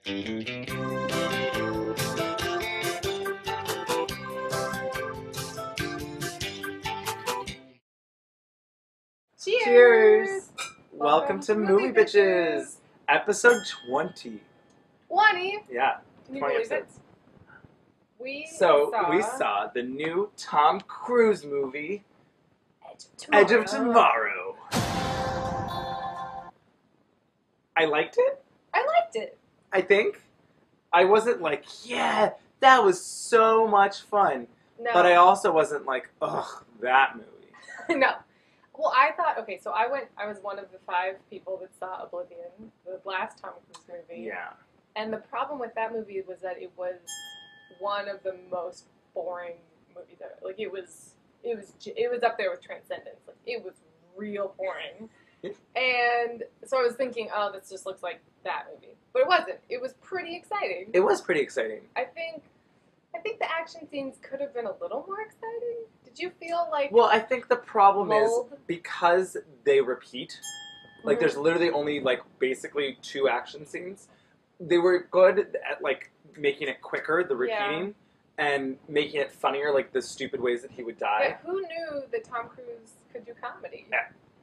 Cheers! Welcome to Movie Bitches, episode 20. 20? Yeah, Can you 20 believe episodes. We We saw the new Tom Cruise movie, Edge of Tomorrow. I liked it. I liked it. I think. I wasn't like, yeah, that was so much fun. No. But I also wasn't like, ugh, that movie. No. Well, I thought, okay, so I was one of the 5 people that saw Oblivion, the last Tom Cruise movie. Yeah. And the problem with that movie was that it was one of the most boring movies ever. Like, it was up there with Transcendence. Like, it was real boring. And so I was thinking, oh, this just looks like that movie. But it wasn't. It was pretty exciting. It was pretty exciting. I think the action scenes could have been a little more exciting. Did you feel like... Well, I think the problem lulled? is because they repeat, like there's literally only like basically 2 action scenes. They were good at like making it quicker, the repeating, and making it funnier, like the stupid ways that he would die. But who knew that Tom Cruise could do comedy?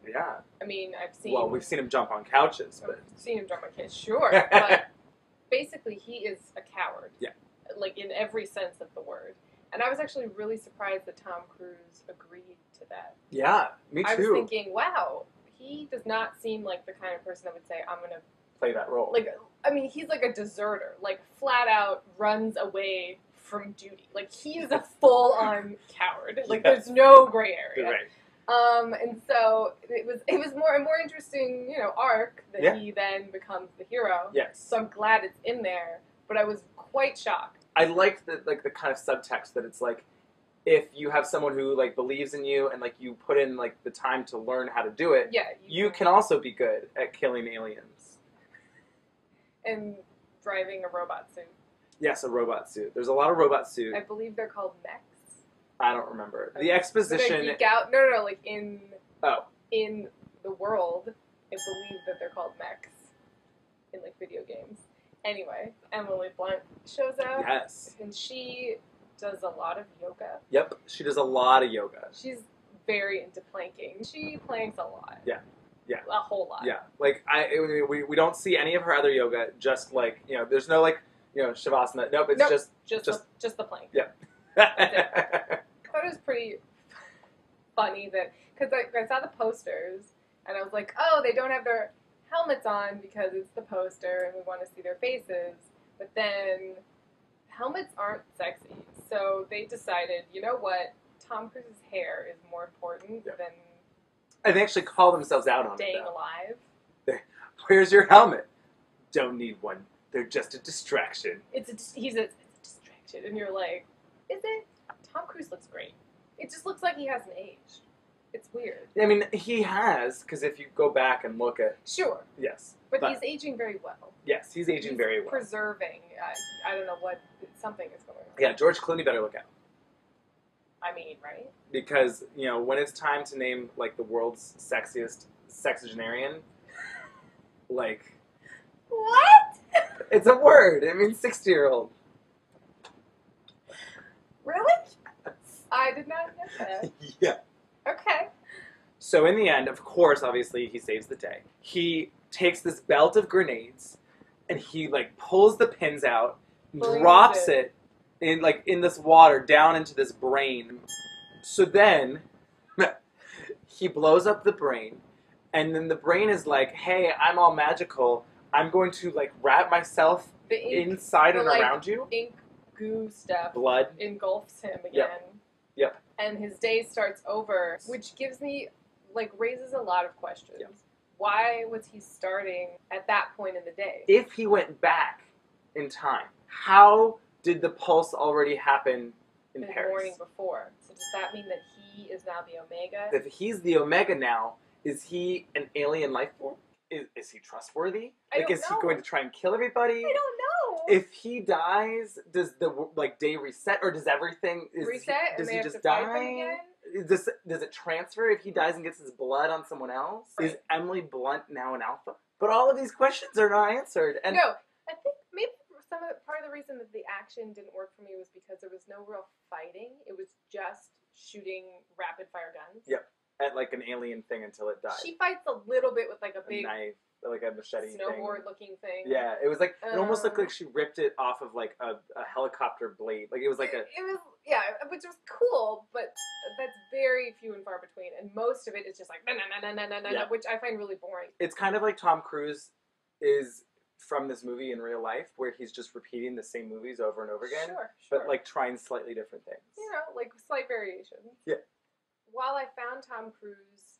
Yeah. I mean, Well, we've seen him jump on couches, but... I've seen him jump on couches, sure. But basically, he is a coward. Yeah. Like, in every sense of the word. And I was actually really surprised that Tom Cruise agreed to that. Yeah, me too. I was thinking, wow, he does not seem like the kind of person that would say, I'm going to play that role. Like, I mean, he's like a deserter. Like, flat out runs away from duty. Like, he is a full-on coward. Like, there's no gray area. Right. And so it was more interesting, you know, arc that he then becomes the hero. Yes. So I'm glad it's in there, but I was quite shocked. I like the kind of subtext that it's like, if you have someone who like believes in you and like you put in like the time to learn how to do it, you can also be good at killing aliens. And driving a robot suit. Yes, a robot suit. There's a lot of robot suits. I believe they're called mechs. I don't remember. The exposition... Geek out? No, like in the world, I believe that they're called mechs in like video games. Anyway, Emily Blunt shows up. Yes. And she does a lot of yoga. Yep, she does a lot of yoga. She's very into planking. She planks a lot. Yeah. A whole lot. Yeah. Like, we don't see any of her other yoga, just like, you know, there's no like, you know, Shavasana. Nope, it's just the plank. Yeah. I thought it was pretty funny that, because I saw the posters, and I was like, oh, they don't have their helmets on because it's the poster and we want to see their faces, but then helmets aren't sexy, so they decided, you know what, Tom Cruise's hair is more important than... And they actually call themselves out on it. Staying alive. Where's your helmet? Don't need one. They're just a distraction. It's a distraction, and you're like, is it? Tom Cruise looks great. It just looks like he hasn't aged. It's weird. I mean, he has, because if you go back and look at... Sure. Yes. But he's aging very well. Yes, he's aging very well. Preserving. I don't know what... Something is going on. Yeah, George Clooney better look out. I mean, right? Because, you know, when it's time to name, like, the world's sexiest sexagenarian, like... What? It's a word. It means 60-year-old. Really? I did not know that. Yeah. Okay. So in the end, of course, obviously, he saves the day. He takes this belt of grenades, and he, like, pulls the pins out, drops it in this water down into this brain. So then, he blows up the brain, and then the brain is like, hey, I'm all magical. I'm going to, like, wrap myself inside and around you. Ink goo stuff. Blood. Engulfs him again. Yep. And his day starts over, which gives me, like, raises a lot of questions. Yep. Why was he starting at that point in the day? If he went back in time, how did the pulse already happen in Paris? The morning before. So does that mean that he is now the Omega? If he's the Omega now, is he an alien life form? Is he trustworthy? Is he going to try and kill everybody? I don't know. If he dies, does the day reset, or does everything reset? Does and he they just have to die? fight them again? Does it transfer if he dies and gets his blood on someone else? Right. Is Emily Blunt now an alpha? But all of these questions are not answered. And no, I think maybe part of the reason that the action didn't work for me was because there was no real fighting. It was just shooting rapid fire guns. Yep. At like an alien thing until it died. She fights a little bit with like a big knife, like a machete snowboard looking thing. Yeah, it was like it almost looked like she ripped it off of like a helicopter blade. Like it was like it was which was cool, but that's very few and far between. And most of it is just like na, which I find really boring. It's kind of like Tom Cruise is from this movie in real life, where he's just repeating the same movies over and over again, Sure. but like trying slightly different things. You know, like slight variations. Yeah. While I found Tom Cruise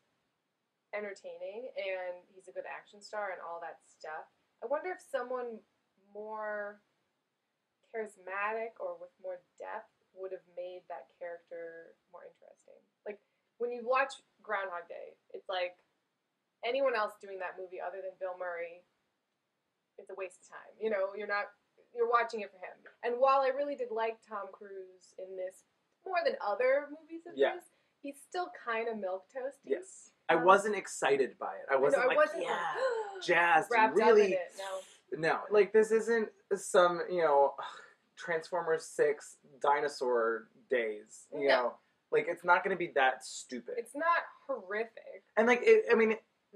entertaining and he's a good action star and all that stuff, I wonder if someone more charismatic or with more depth would have made that character more interesting. Like, when you watch Groundhog Day, it's like anyone else doing that movie other than Bill Murray, it's a waste of time. You know, you're watching it for him. And while I really did like Tom Cruise in this more than other movies of his, he's still kind of milquetoasty. Yes. I wasn't excited by it. I wasn't jazzed. Wrapped really, up in it. No, like this isn't some, Transformers 6 dinosaur days. You know, like it's not going to be that stupid. It's not horrific. And like,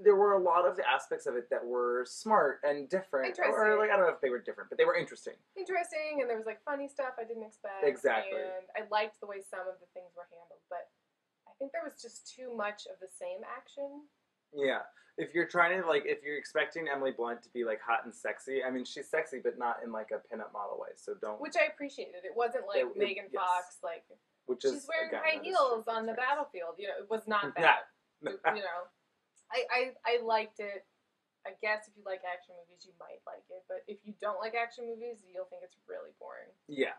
there were a lot of the aspects of it that were smart and different. Or like, I don't know if they were different, but they were interesting. Interesting, and there was like funny stuff I didn't expect. Exactly. And I liked the way some of the things were handled, but I think there was just too much of the same action. Yeah. If you're trying to, like, if you're expecting Emily Blunt to be, like, hot and sexy, I mean, she's sexy, but not in, like, a pinup model way, so don't... Which I appreciated. It wasn't like Megan Fox, like, she's wearing high heels on the battlefield. You know, it was not that. You know, I liked it. I guess if you like action movies, you might like it, but if you don't like action movies, you'll think it's really boring. Yeah.